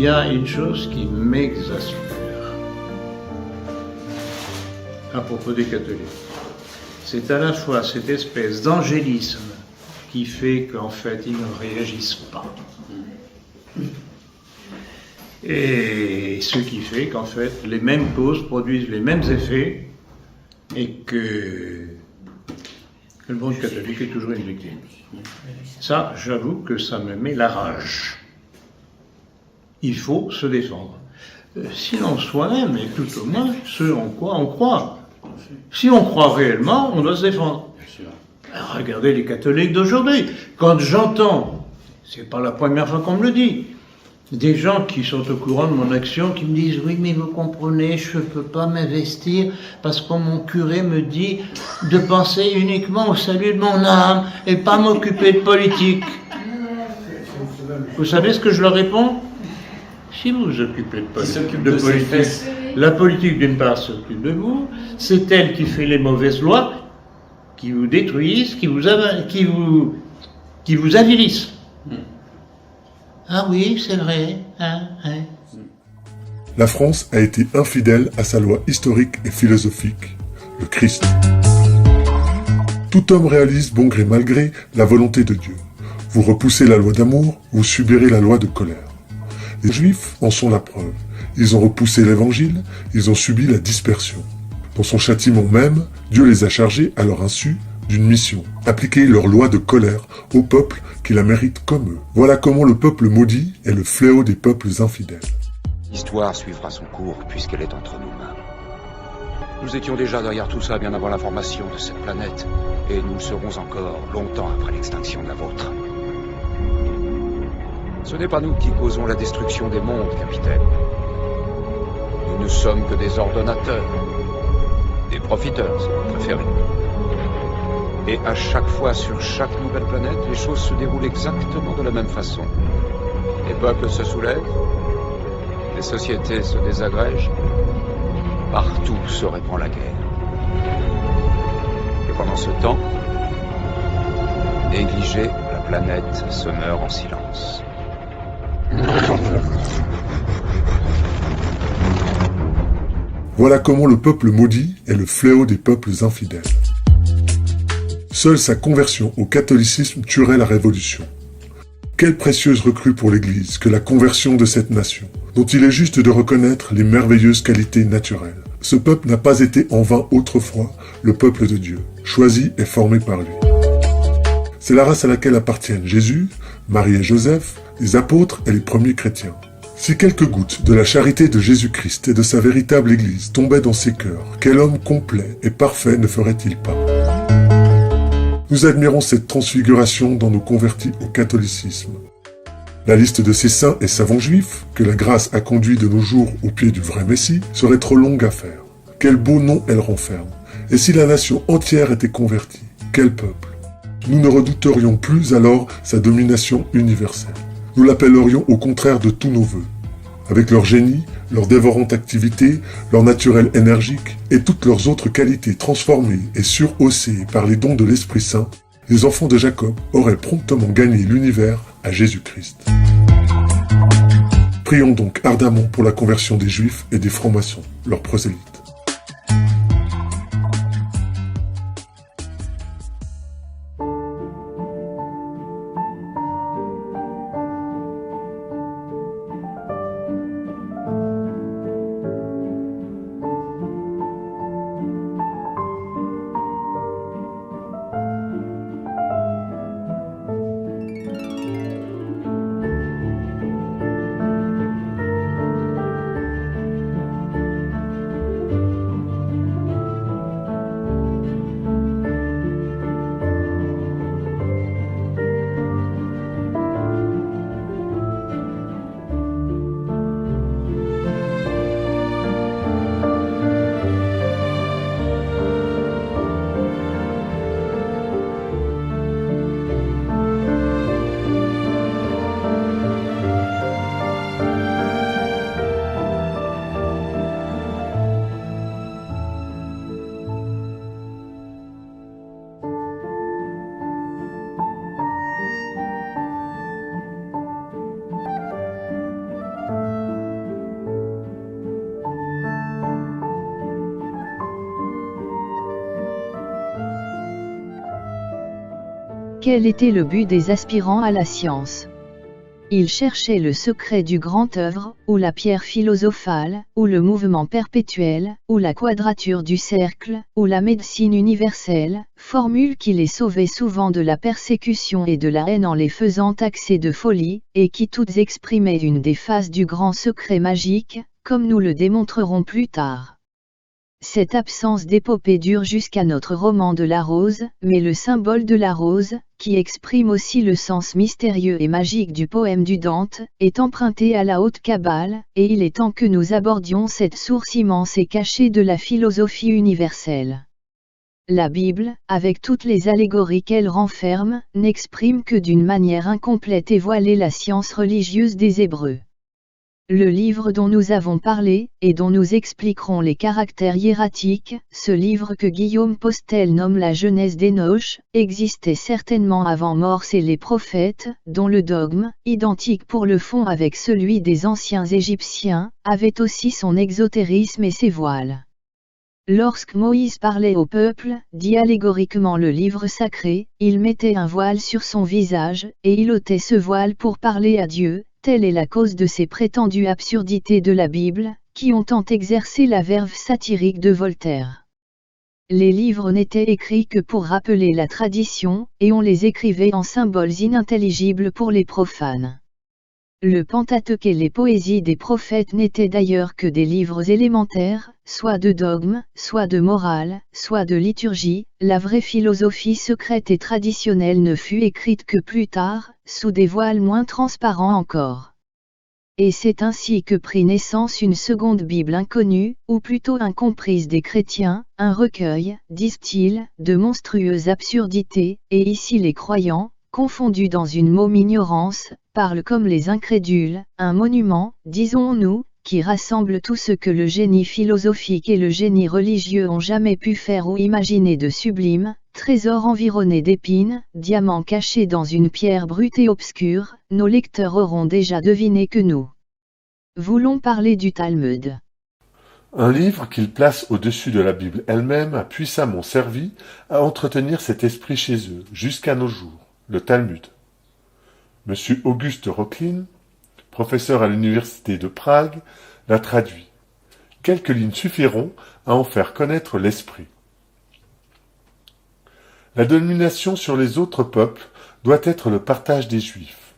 il y a une chose qui m'exaspère à propos des catholiques. C'est à la fois cette espèce d'angélisme qui fait qu'en fait ils ne réagissent pas. Et ce qui fait qu'en fait les mêmes causes produisent les mêmes effets et que le monde catholique est toujours une victime. Ça, j'avoue que ça me met la rage. Il faut se défendre. Sinon soi-même, et tout au moins ce en quoi on croit. Si on croit réellement, on doit se défendre. Alors, regardez les catholiques d'aujourd'hui. Quand j'entends, c'est pas la première fois qu'on me le dit, des gens qui sont au courant de mon action, qui me disent « Oui, mais vous comprenez, je ne peux pas m'investir parce que mon curé me dit de penser uniquement au salut de mon âme et pas m'occuper de politique. » Vous savez ce que je leur réponds? Si vous vous occupez de politique, la politique d'une part s'occupe de vous, c'est elle qui fait les mauvaises lois, qui vous détruisent, qui vous avilissent. Ah oui, c'est vrai. Hein. La France a été infidèle à sa loi historique et philosophique, le Christ. Tout homme réalise bon gré mal gré la volonté de Dieu. Vous repoussez la loi d'amour, vous subirez la loi de colère. Les Juifs en sont la preuve. Ils ont repoussé l'Évangile, ils ont subi la dispersion. Dans son châtiment même, Dieu les a chargés, à leur insu, d'une mission, appliquer leur loi de colère au peuple qui la mérite comme eux. Voilà comment le peuple maudit est le fléau des peuples infidèles. L'histoire suivra son cours puisqu'elle est entre nos mains. Nous étions déjà derrière tout ça bien avant la formation de cette planète, et nous le serons encore longtemps après l'extinction de la vôtre. Ce n'est pas nous qui causons la destruction des mondes, capitaine. Nous ne sommes que des ordonnateurs, des profiteurs, si vous préférez. Et à chaque fois, sur chaque nouvelle planète, les choses se déroulent exactement de la même façon. Les peuples se soulèvent, les sociétés se désagrègent, partout se répand la guerre. Et pendant ce temps, négligée, la planète se meurt en silence. Voilà comment le peuple maudit est le fléau des peuples infidèles. Seule sa conversion au catholicisme tuerait la révolution. Quelle précieuse recrue pour l'Église que la conversion de cette nation, dont il est juste de reconnaître les merveilleuses qualités naturelles. Ce peuple n'a pas été en vain autrefois le peuple de Dieu, choisi et formé par lui. C'est la race à laquelle appartiennent Jésus, Marie et Joseph, les apôtres et les premiers chrétiens. Si quelques gouttes de la charité de Jésus-Christ et de sa véritable Église tombaient dans ses cœurs, quel homme complet et parfait ne ferait-il pas? Nous admirons cette transfiguration dans nos convertis au catholicisme. La liste de ces saints et savants juifs, que la grâce a conduit de nos jours au pied du vrai Messie, serait trop longue à faire. Quel beau nom elle renferme. Et si la nation entière était convertie, quel peuple? Nous ne redouterions plus alors sa domination universelle. Nous l'appellerions au contraire de tous nos vœux. Avec leur génie, leur dévorante activité, leur naturel énergique et toutes leurs autres qualités transformées et surhaussées par les dons de l'Esprit Saint, les enfants de Jacob auraient promptement gagné l'univers à Jésus-Christ. Prions donc ardemment pour la conversion des Juifs et des francs-maçons, leurs prosélytes. Quel était le but des aspirants à la science? Ils cherchaient le secret du grand œuvre, ou la pierre philosophale, ou le mouvement perpétuel, ou la quadrature du cercle, ou la médecine universelle, formule qui les sauvait souvent de la persécution et de la haine en les faisant taxer de folie, et qui toutes exprimaient une des phases du grand secret magique, comme nous le démontrerons plus tard. Cette absence d'épopée dure jusqu'à notre roman de la rose, mais le symbole de la rose, qui exprime aussi le sens mystérieux et magique du poème du Dante, est emprunté à la haute Kabbale, et il est temps que nous abordions cette source immense et cachée de la philosophie universelle. La Bible, avec toutes les allégories qu'elle renferme, n'exprime que d'une manière incomplète et voilée la science religieuse des Hébreux. Le livre dont nous avons parlé, et dont nous expliquerons les caractères hiératiques, ce livre que Guillaume Postel nomme la Genèse d'Enoch, existait certainement avant Morse et les prophètes, dont le dogme, identique pour le fond avec celui des anciens Égyptiens, avait aussi son exotérisme et ses voiles. Lorsque Moïse parlait au peuple, dit allégoriquement le livre sacré, il mettait un voile sur son visage, et il ôtait ce voile pour parler à Dieu. Telle est la cause de ces prétendues absurdités de la Bible, qui ont tant exercé la verve satirique de Voltaire. Les livres n'étaient écrits que pour rappeler la tradition, et on les écrivait en symboles inintelligibles pour les profanes. Le Pentateuque et les poésies des prophètes n'étaient d'ailleurs que des livres élémentaires, soit de dogme, soit de morale, soit de liturgie. La vraie philosophie secrète et traditionnelle ne fut écrite que plus tard, sous des voiles moins transparents encore. Et c'est ainsi que prit naissance une seconde Bible inconnue, ou plutôt incomprise des chrétiens, un recueil, disent-ils, de monstrueuses absurdités, et ici les croyants, confondus dans une môme ignorance, parlent comme les incrédules, un monument, disons-nous, qui rassemble tout ce que le génie philosophique et le génie religieux ont jamais pu faire ou imaginer de sublime, trésor environné d'épines, diamant caché dans une pierre brute et obscure. Nos lecteurs auront déjà deviné que nous voulons parler du Talmud. Un livre qu'il place au-dessus de la Bible elle-même a puissamment servi à entretenir cet esprit chez eux, jusqu'à nos jours, le Talmud. Monsieur Auguste Rochlin, professeur à l'université de Prague, l'a traduit. Quelques lignes suffiront à en faire connaître l'esprit. La domination sur les autres peuples doit être le partage des Juifs.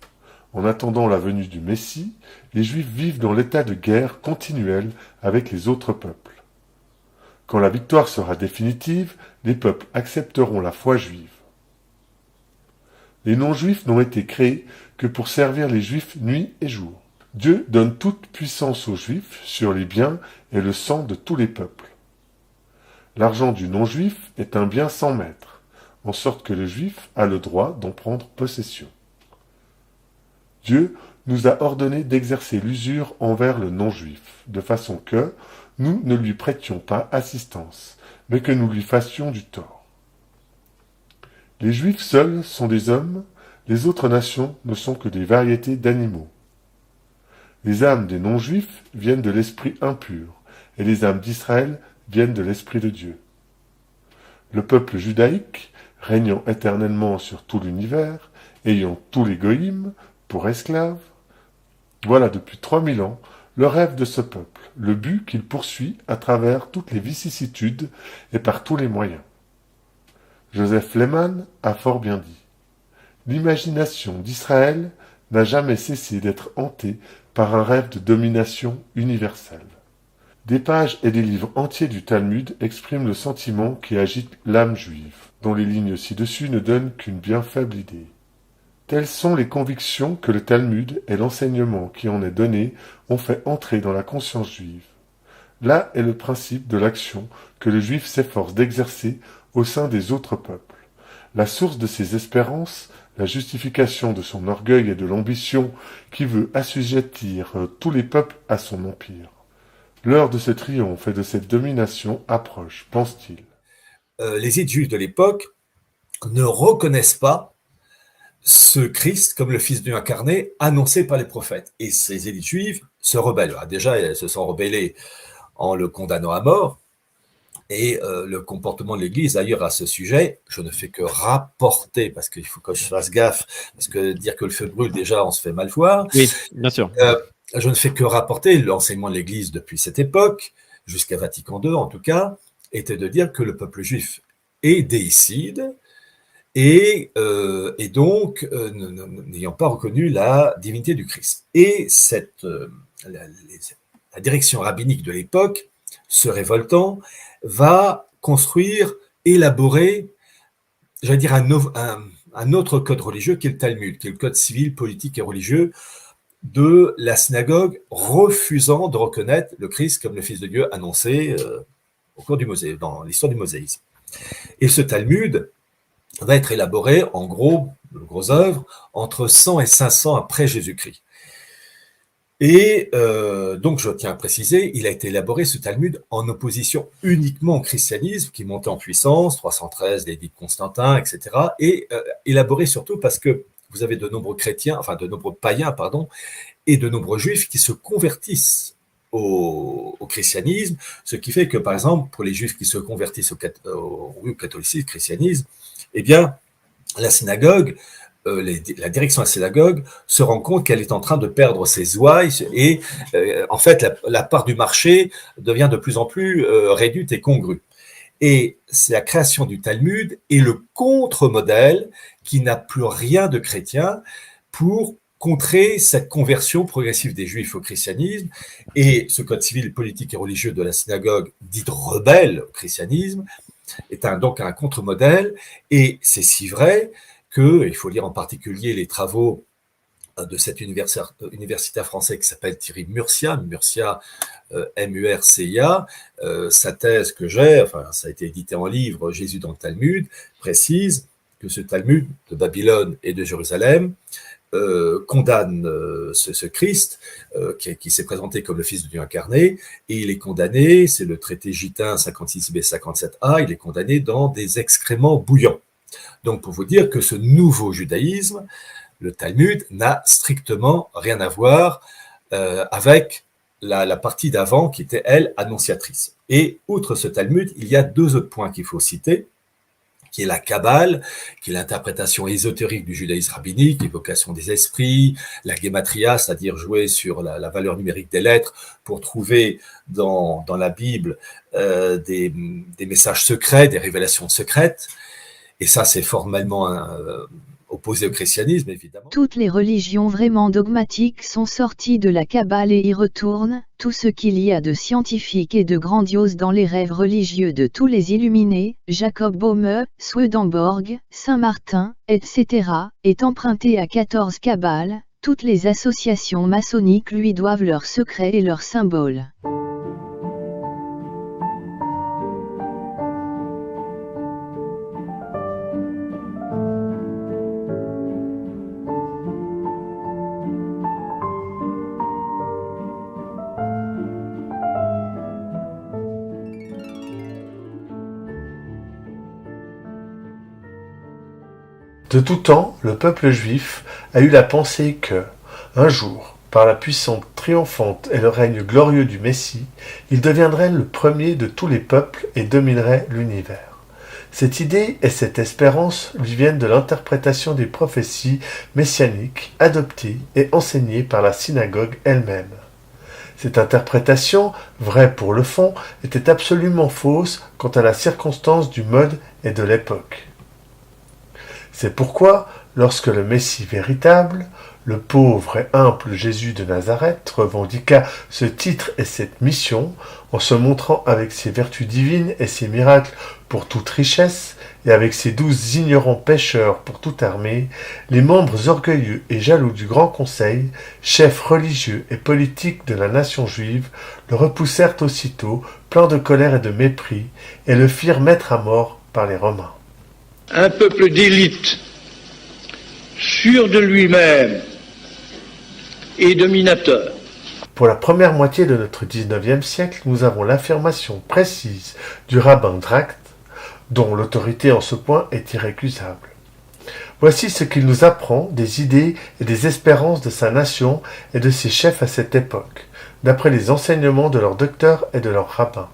En attendant la venue du Messie, les Juifs vivent dans l'état de guerre continuelle avec les autres peuples. Quand la victoire sera définitive, les peuples accepteront la foi juive. Les non-juifs n'ont été créés que pour servir les juifs nuit et jour. Dieu donne toute puissance aux juifs sur les biens et le sang de tous les peuples. L'argent du non-juif est un bien sans maître, en sorte que le juif a le droit d'en prendre possession. Dieu nous a ordonné d'exercer l'usure envers le non-juif, de façon que nous ne lui prêtions pas assistance, mais que nous lui fassions du tort. Les Juifs seuls sont des hommes, les autres nations ne sont que des variétés d'animaux. Les âmes des non-juifs viennent de l'esprit impur, et les âmes d'Israël viennent de l'esprit de Dieu. Le peuple judaïque, régnant éternellement sur tout l'univers, ayant tous les goïms pour esclaves, voilà depuis 3000 ans le rêve de ce peuple, le but qu'il poursuit à travers toutes les vicissitudes et par tous les moyens. Joseph Lehmann a fort bien dit. L'imagination d'Israël n'a jamais cessé d'être hantée par un rêve de domination universelle. Des pages et des livres entiers du Talmud expriment le sentiment qui agite l'âme juive, dont les lignes ci-dessus ne donnent qu'une bien faible idée. Telles sont les convictions que le Talmud et l'enseignement qui en est donné ont fait entrer dans la conscience juive. Là est le principe de l'action que le juif s'efforce d'exercer au sein des autres peuples. La source de ses espérances, la justification de son orgueil et de l'ambition qui veut assujettir tous les peuples à son empire. L'heure de ce triomphe et de cette domination approche, pense-t-il. Les études de l'époque ne reconnaissent pas ce Christ comme le Fils de Dieu incarné annoncé par les prophètes. Et ces élites juives se rebellent. Déjà, elles se sont rebellées en le condamnant à mort. Et le comportement de l'Église, d'ailleurs, à ce sujet, je ne fais que rapporter, parce qu'il faut que je fasse gaffe, parce que dire que le feu brûle, déjà, on se fait mal voir. Oui, bien sûr. Je ne fais que rapporter l'enseignement de l'Église depuis cette époque, jusqu'à Vatican II en tout cas, était de dire que le peuple juif est déicide et donc n'ayant pas reconnu la divinité du Christ. Et la direction rabbinique de l'époque, se révoltant, va construire, élaborer, j'allais dire un autre code religieux qui est le Talmud, qui est le code civil, politique et religieux de la synagogue, refusant de reconnaître le Christ comme le Fils de Dieu annoncé au cours du dans l'histoire du moshéisme. Et ce Talmud va être élaboré, en gros, de grosses œuvres, entre 100 et 500 après Jésus-Christ. Et donc, je tiens à préciser, il a été élaboré, ce Talmud, en opposition uniquement au christianisme, qui montait en puissance, 313, l'édit de Constantin, etc., et élaboré surtout parce que vous avez de nombreux païens, et de nombreux juifs qui se convertissent au christianisme, ce qui fait que, par exemple, pour les juifs qui se convertissent au catholicisme, christianisme, eh bien, la synagogue, la direction de la synagogue se rend compte qu'elle est en train de perdre ses ouailles et en fait la part du marché devient de plus en plus réduite et congrue. Et c'est la création du Talmud et le contre-modèle qui n'a plus rien de chrétien pour contrer cette conversion progressive des Juifs au christianisme. Et ce code civil, politique et religieux de la synagogue, dite rebelle au christianisme, est donc un contre-modèle. Et c'est si vrai qu'il faut lire en particulier les travaux de cet universitaire français qui s'appelle Thierry Murcia, M-U-R-C-I-A. Sa thèse que j'ai, ça a été édité en livre, Jésus dans le Talmud, précise que ce Talmud de Babylone et de Jérusalem condamne ce Christ qui s'est présenté comme le Fils de Dieu incarné, et il est condamné, c'est le traité Gitin 56b 57a, il est condamné dans des excréments bouillants. Donc pour vous dire que ce nouveau judaïsme, le Talmud, n'a strictement rien à voir avec la partie d'avant qui était, elle, annonciatrice. Et outre ce Talmud, il y a deux autres points qu'il faut citer, qui est la Kabbale, qui est l'interprétation ésotérique du judaïsme rabbinique, l'évocation des esprits, la Gematria, c'est-à-dire jouer sur la valeur numérique des lettres pour trouver dans la Bible des messages secrets, des révélations secrètes. Et ça, c'est formellement opposé au christianisme, évidemment. Toutes les religions vraiment dogmatiques sont sorties de la Kabbale et y retournent, tout ce qu'il y a de scientifique et de grandiose dans les rêves religieux de tous les illuminés, Jacob Boehme, Swedenborg, Saint-Martin, etc., est emprunté à 14 Kabbales. Toutes les associations maçonniques lui doivent leurs secrets et leurs symboles. De tout temps, le peuple juif a eu la pensée que, un jour, par la puissance triomphante et le règne glorieux du Messie, il deviendrait le premier de tous les peuples et dominerait l'univers. Cette idée et cette espérance lui viennent de l'interprétation des prophéties messianiques adoptées et enseignées par la synagogue elle-même. Cette interprétation, vraie pour le fond, était absolument fausse quant à la circonstance du mode et de l'époque. C'est pourquoi, lorsque le Messie véritable, le pauvre et humble Jésus de Nazareth, revendiqua ce titre et cette mission, en se montrant avec ses vertus divines et ses miracles pour toute richesse, et avec ses 12 ignorants pécheurs pour toute armée, les membres orgueilleux et jaloux du Grand Conseil, chefs religieux et politiques de la nation juive, le repoussèrent aussitôt, pleins de colère et de mépris, et le firent mettre à mort par les Romains. Un peuple d'élite, sûr de lui-même et dominateur. Pour la première moitié de notre XIXe siècle, nous avons l'affirmation précise du rabbin Dract, dont l'autorité en ce point est irrécusable. Voici ce qu'il nous apprend des idées et des espérances de sa nation et de ses chefs à cette époque, d'après les enseignements de leurs docteurs et de leurs rabbins.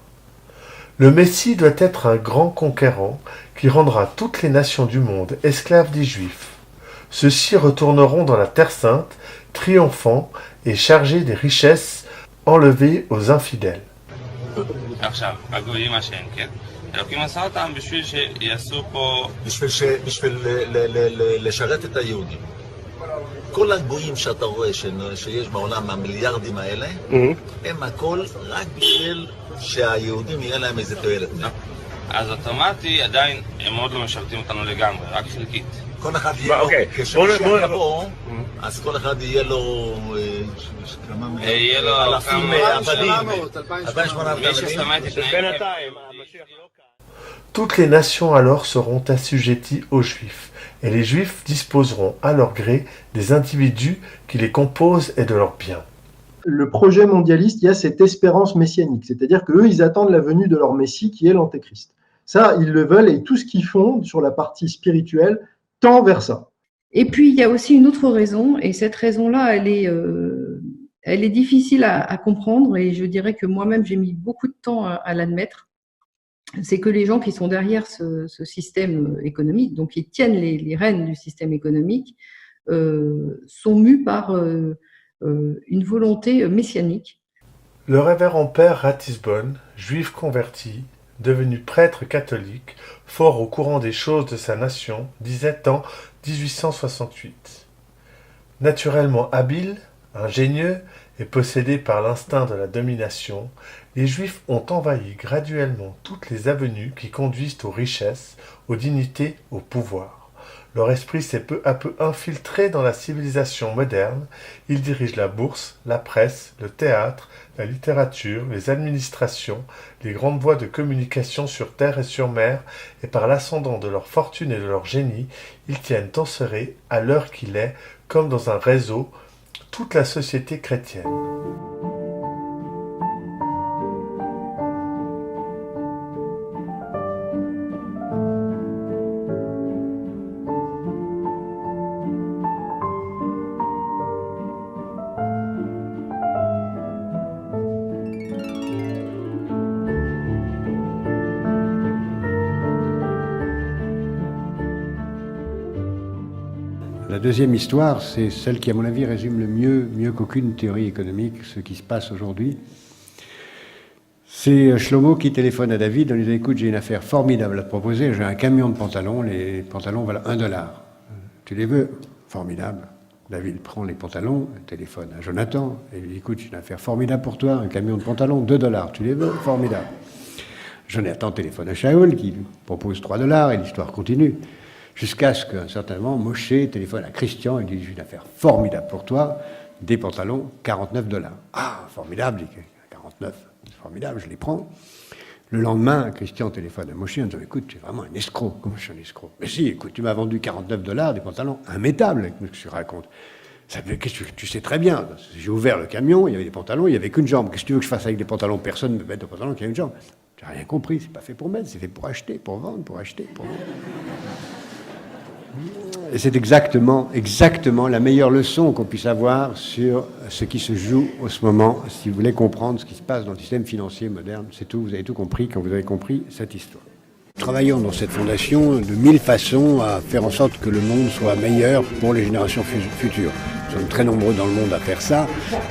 Le Messie doit être un grand conquérant qui rendra toutes les nations du monde esclaves des Juifs. Ceux-ci retourneront dans la Terre Sainte, triomphants et chargés des richesses enlevées aux infidèles. עכשיו, הגויים השם, כן? אלוקים עשה אותם בשביל שיעשו פה... בשביל לשרת את היהודים. כל הגויים שאתה רואה שיש בעולם, המיליארדים האלה, הם הכל רק בשביל שהיהודים יהיה להם איזה תועלת. אז אוטומטי עדיין הם עוד לא משרתים אותנו לגמרי, רק חלקית. כל אחד יהיה לו, כשמשיח יבוא, אז כל אחד יהיה לו יהיה לו אלפים עבדים, 2,800 מי ששמע את התנאים. Toutes les nations alors seront assujetties aux Juifs, et les Juifs disposeront à leur gré des individus qui les composent et de leurs biens. Le projet mondialiste, il y a cette espérance messianique, c'est-à-dire qu'eux, ils attendent la venue de leur Messie qui est l'Antéchrist. Ça, ils le veulent et tout ce qu'ils font sur la partie spirituelle tend vers ça. Et puis, il y a aussi une autre raison, et cette raison-là, elle est difficile à comprendre, et je dirais que moi-même, j'ai mis beaucoup de temps à l'admettre. C'est que les gens qui sont derrière ce système économique, donc qui tiennent les rênes du système économique, sont mus par une volonté messianique. Le révérend père Ratisbonne, juif converti, devenu prêtre catholique, fort au courant des choses de sa nation, disait en 1868 : « Naturellement habile, ingénieux et possédés par l'instinct de la domination, les Juifs ont envahi graduellement toutes les avenues qui conduisent aux richesses, aux dignités, au pouvoir. Leur esprit s'est peu à peu infiltré dans la civilisation moderne. Ils dirigent la bourse, la presse, le théâtre, la littérature, les administrations, les grandes voies de communication sur terre et sur mer, et par l'ascendant de leur fortune et de leur génie, ils tiennent enserrés, à l'heure qu'il est, comme dans un réseau, toute la société chrétienne. » La deuxième histoire, c'est celle qui, à mon avis, résume le mieux qu'aucune théorie économique, ce qui se passe aujourd'hui. C'est Shlomo qui téléphone à David en lui disant « Écoute, j'ai une affaire formidable à te proposer, j'ai un camion de pantalons, les pantalons valent $1. Tu les veux ?» Formidable. David prend les pantalons, téléphone à Jonathan, et lui dit « Écoute, j'ai une affaire formidable pour toi, un camion de pantalons, $2. Tu les veux ?» Formidable. Jonathan téléphone à Shaoul qui lui propose $3, et l'histoire continue. Jusqu'à ce qu'un certain moment, Moshe téléphone à Christian et lui dit « J'ai une affaire formidable pour toi, des pantalons, $49. » Ah, formidable, dit 49, c'est formidable, je les prends. Le lendemain, Christian téléphone à Moshe en disant « Écoute, tu es vraiment un escroc. » « Comment je suis un escroc ?»« Mais si, écoute, tu m'as vendu $49, des pantalons immétables, qu'est-ce que tu racontes ? Qu'est-ce que tu sais très bien. J'ai ouvert le camion, il y avait des pantalons, il n'y avait qu'une jambe. Qu'est-ce que tu veux que je fasse avec des pantalons ? Personne ne me met de pantalons qui a une jambe. Tu n'as rien compris, c'est pas fait pour mettre, c'est fait pour acheter, pour vendre, pour acheter, pour vendre. » Et c'est exactement la meilleure leçon qu'on puisse avoir sur ce qui se joue en ce moment, si vous voulez comprendre ce qui se passe dans le système financier moderne. C'est tout, vous avez tout compris quand vous avez compris cette histoire. Travaillons dans cette fondation de 1000 façons à faire en sorte que le monde soit meilleur pour les générations futures. Nous sommes très nombreux dans le monde à faire ça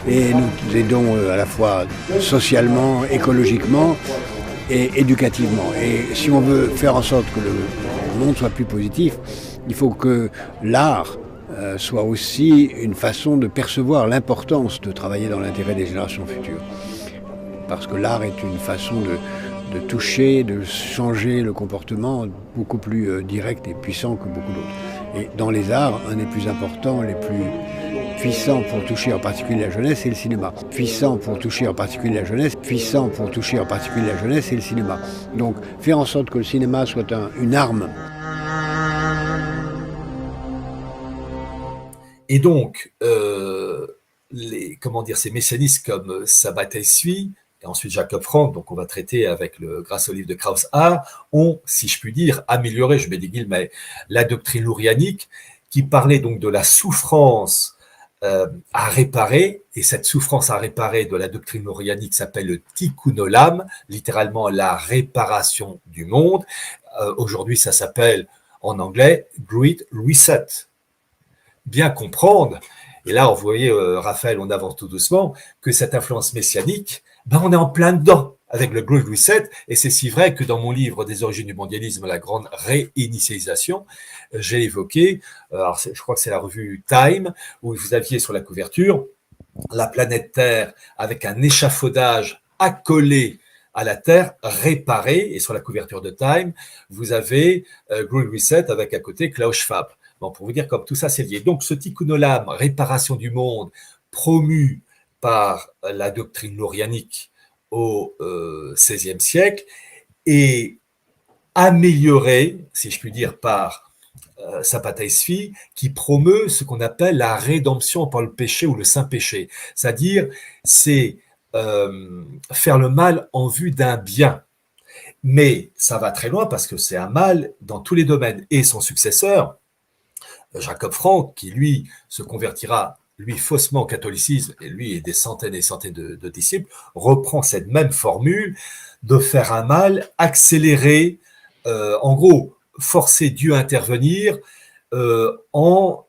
et nous aidons à la fois socialement, écologiquement et éducativement. Et si on veut faire en sorte que le monde soit plus positif, il faut que l'art soit aussi une façon de percevoir l'importance de travailler dans l'intérêt des générations futures. Parce que l'art est une façon de toucher, de changer le comportement beaucoup plus direct et puissant que beaucoup d'autres. Et dans les arts, un des plus importants, les plus puissants pour toucher en particulier la jeunesse, c'est le cinéma. Puissant pour toucher en particulier la jeunesse, puissant pour toucher en particulier la jeunesse, c'est le cinéma. Donc faire en sorte que le cinéma soit une arme. Et donc, ces messianistes comme Sabbatai Tzvi, et ensuite Jacob Frank, donc on va traiter grâce au livre de Krauss-Hart, ont, si je puis dire, amélioré, je mets des guillemets, la doctrine lourianique, qui parlait donc de la souffrance à réparer, et cette souffrance à réparer de la doctrine orianique s'appelle le tikkun olam, littéralement la réparation du monde. Aujourd'hui, ça s'appelle en anglais Great Reset. Bien comprendre, et là, vous voyez, Raphaël, on avance tout doucement, que cette influence messianique, on est en plein dedans avec le Great Reset, et c'est si vrai que dans mon livre des origines du mondialisme, la grande réinitialisation, j'ai évoqué, alors je crois que c'est la revue Time, où vous aviez sur la couverture la planète Terre avec un échafaudage accolé à la Terre, réparé, et sur la couverture de Time, vous avez Great Reset avec à côté Klaus Schwab. Bon, pour vous dire comme tout ça c'est lié. Donc ce tikkun olam, réparation du monde, promu par la doctrine lorianique au XVIe siècle, et amélioré, si je puis dire, par Sapata Sfi, qui promeut ce qu'on appelle la rédemption par le péché ou le saint péché. C'est-à-dire, c'est faire le mal en vue d'un bien. Mais ça va très loin parce que c'est un mal dans tous les domaines. Et son successeur, Jacob Frank, qui lui se convertira faussement au catholicisme, et lui et des centaines et centaines de disciples, reprend cette même formule de faire un mal accéléré, en gros, forcer Dieu à intervenir en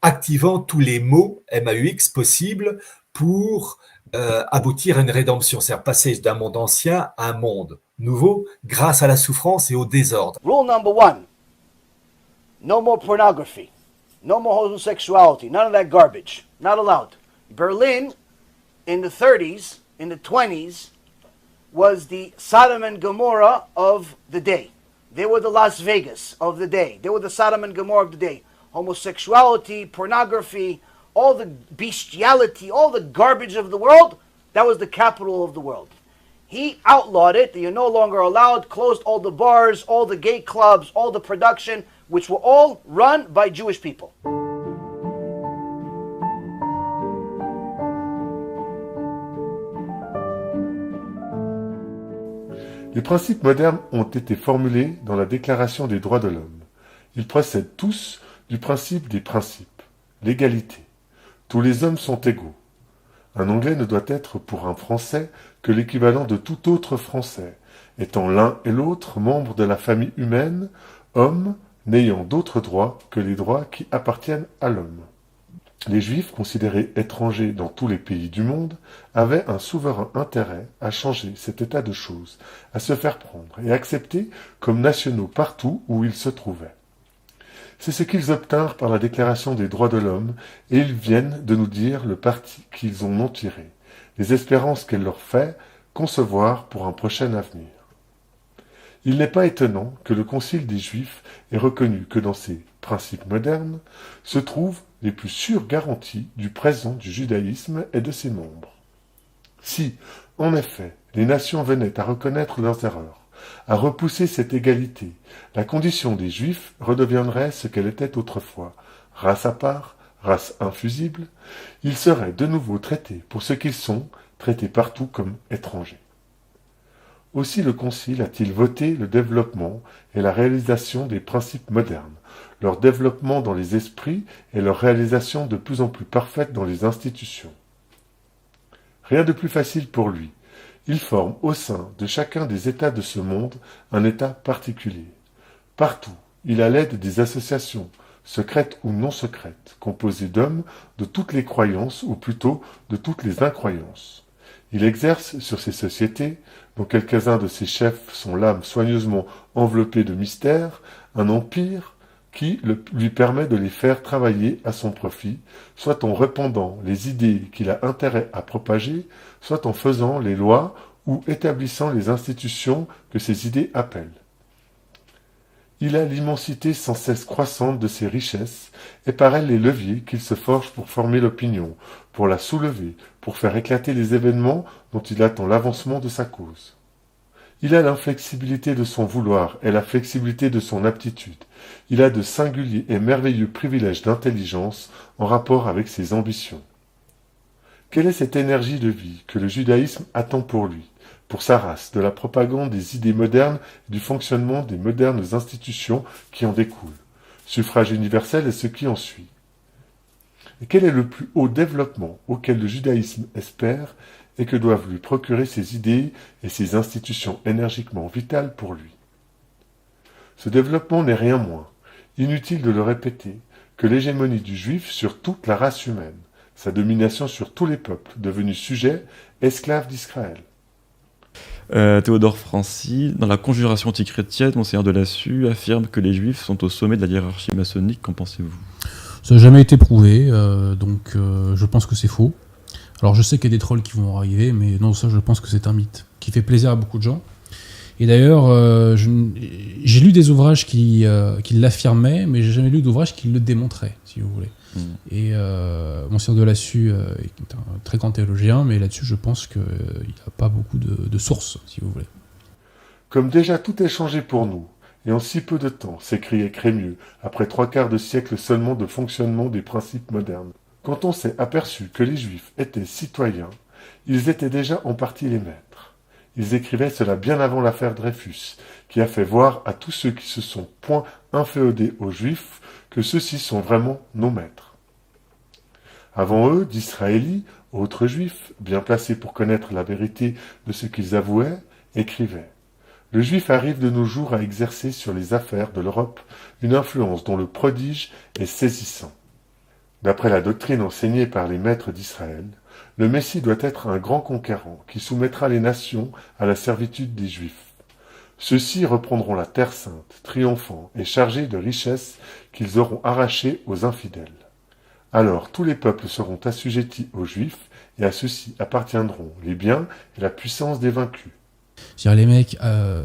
activant tous les mots MAUX possibles pour aboutir à une rédemption, c'est-à-dire passer d'un monde ancien à un monde nouveau grâce à la souffrance et au désordre. Rule number 1, no more pornography. No more homosexuality, none of that garbage. Not allowed. Berlin, in the 30s, in the 20s, was the Sodom and Gomorrah of the day. They were the Las Vegas of the day. They were the Sodom and Gomorrah of the day. Homosexuality, pornography, all the bestiality, all the garbage of the world, that was the capital of the world. He outlawed it. You're no longer allowed, closed all the bars, all the gay clubs, all the production, which were all run by Jewish people. Les principes modernes ont été formulés dans la Déclaration des droits de l'homme. Ils procèdent tous du principe des principes, l'égalité. Tous les hommes sont égaux. Un Anglais ne doit être pour un Français que l'équivalent de tout autre Français, étant l'un et l'autre membres de la famille humaine, hommes, n'ayant d'autres droits que les droits qui appartiennent à l'homme. Les Juifs, considérés étrangers dans tous les pays du monde, avaient un souverain intérêt à changer cet état de choses, à se faire prendre et accepter comme nationaux partout où ils se trouvaient. C'est ce qu'ils obtinrent par la Déclaration des droits de l'homme, et ils viennent de nous dire le parti qu'ils en ont tiré, les espérances qu'elle leur fait concevoir pour un prochain avenir. Il n'est pas étonnant que le Concile des Juifs ait reconnu que dans ces principes modernes se trouvent les plus sûres garanties du présent du judaïsme et de ses membres. Si, en effet, les nations venaient à reconnaître leurs erreurs, à repousser cette égalité, la condition des Juifs redeviendrait ce qu'elle était autrefois, race à part, race infusible, ils seraient de nouveau traités pour ce qu'ils sont, traités partout comme étrangers. Aussi le Concile a-t-il voté le développement et la réalisation des principes modernes, leur développement dans les esprits et leur réalisation de plus en plus parfaite dans les institutions. Rien de plus facile pour lui. Il forme au sein de chacun des États de ce monde un État particulier. Partout, il a l'aide des associations, secrètes ou non secrètes, composées d'hommes de toutes les croyances ou plutôt de toutes les incroyances. Il exerce sur ces sociétés, dont quelques-uns de ses chefs sont l'âme soigneusement enveloppée de mystères, un empire qui lui permet de les faire travailler à son profit, soit en répandant les idées qu'il a intérêt à propager, soit en faisant les lois ou établissant les institutions que ces idées appellent. Il a l'immensité sans cesse croissante de ses richesses, et par elle les leviers qu'il se forge pour former l'opinion, pour la soulever, pour faire éclater les événements dont il attend l'avancement de sa cause. Il a l'inflexibilité de son vouloir et la flexibilité de son aptitude. Il a de singuliers et merveilleux privilèges d'intelligence en rapport avec ses ambitions. Quelle est cette énergie de vie que le judaïsme attend pour lui, pour sa race, de la propagande des idées modernes et du fonctionnement des modernes institutions qui en découlent, suffrage universel et ce qui en suit? Et quel est le plus haut développement auquel le judaïsme espère et que doivent lui procurer ses idées et ses institutions énergiquement vitales pour lui? Ce développement n'est rien moins, inutile de le répéter, que l'hégémonie du juif sur toute la race humaine, sa domination sur tous les peuples, devenus sujets, esclaves d'Israël. Théodore Francy, dans la conjuration antichrétienne, Monseigneur Delassue affirme que les Juifs sont au sommet de la hiérarchie maçonnique. Qu'en pensez-vous? Ça n'a jamais été prouvé, donc je pense que c'est faux. Alors je sais qu'il y a des trolls qui vont arriver, mais non, ça je pense que c'est un mythe, qui fait plaisir à beaucoup de gens. Et d'ailleurs, j'ai lu des ouvrages qui l'affirmaient, mais j'ai jamais lu d'ouvrages qui le démontraient, si vous voulez. Et Monseigneur Delassue est un très grand théologien, mais là-dessus je pense qu'il n'a pas beaucoup de sources, si vous voulez. Comme déjà tout est changé pour nous, et en si peu de temps, s'écriait Crémieux, après 3/4 de siècle seulement de fonctionnement des principes modernes. Quand on s'est aperçu que les Juifs étaient citoyens, ils étaient déjà en partie les maîtres. Ils écrivaient cela bien avant l'affaire Dreyfus, qui a fait voir à tous ceux qui se sont point inféodés aux Juifs que ceux-ci sont vraiment nos maîtres. Avant eux, d'Israélis, autres Juifs, bien placés pour connaître la vérité de ce qu'ils avouaient, écrivaient. Le Juif arrive de nos jours à exercer sur les affaires de l'Europe une influence dont le prodige est saisissant. D'après la doctrine enseignée par les maîtres d'Israël, le Messie doit être un grand conquérant qui soumettra les nations à la servitude des Juifs. Ceux-ci reprendront la Terre sainte, triomphants et chargés de richesses qu'ils auront arrachées aux infidèles. Alors tous les peuples seront assujettis aux Juifs, et à ceux-ci appartiendront les biens et la puissance des vaincus. Je dirais, les mecs,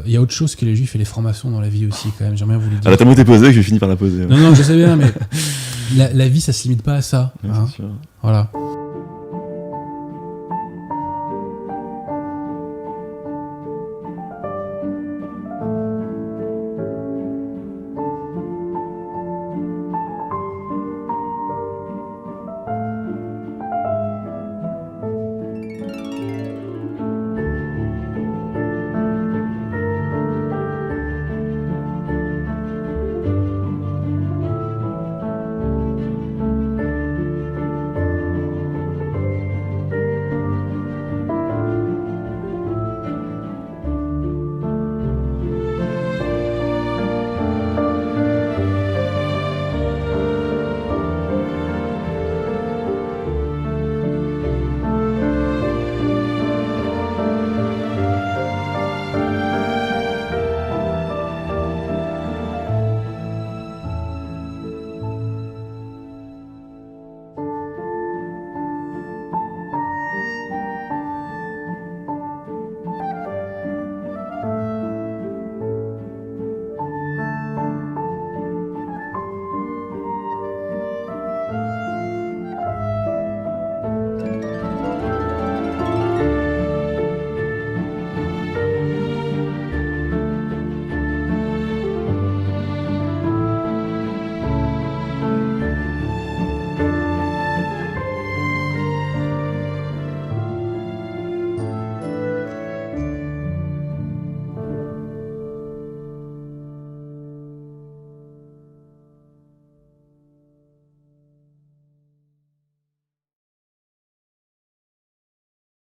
il y a autre chose que les Juifs et les francs-maçons dans la vie aussi, quand même, j'aimerais vous le dire. Elle a tellement été posée que j'ai fini par la poser. Non, je sais bien, mais la vie, ça se limite pas à ça. Oui, hein. c'est sûr. Voilà.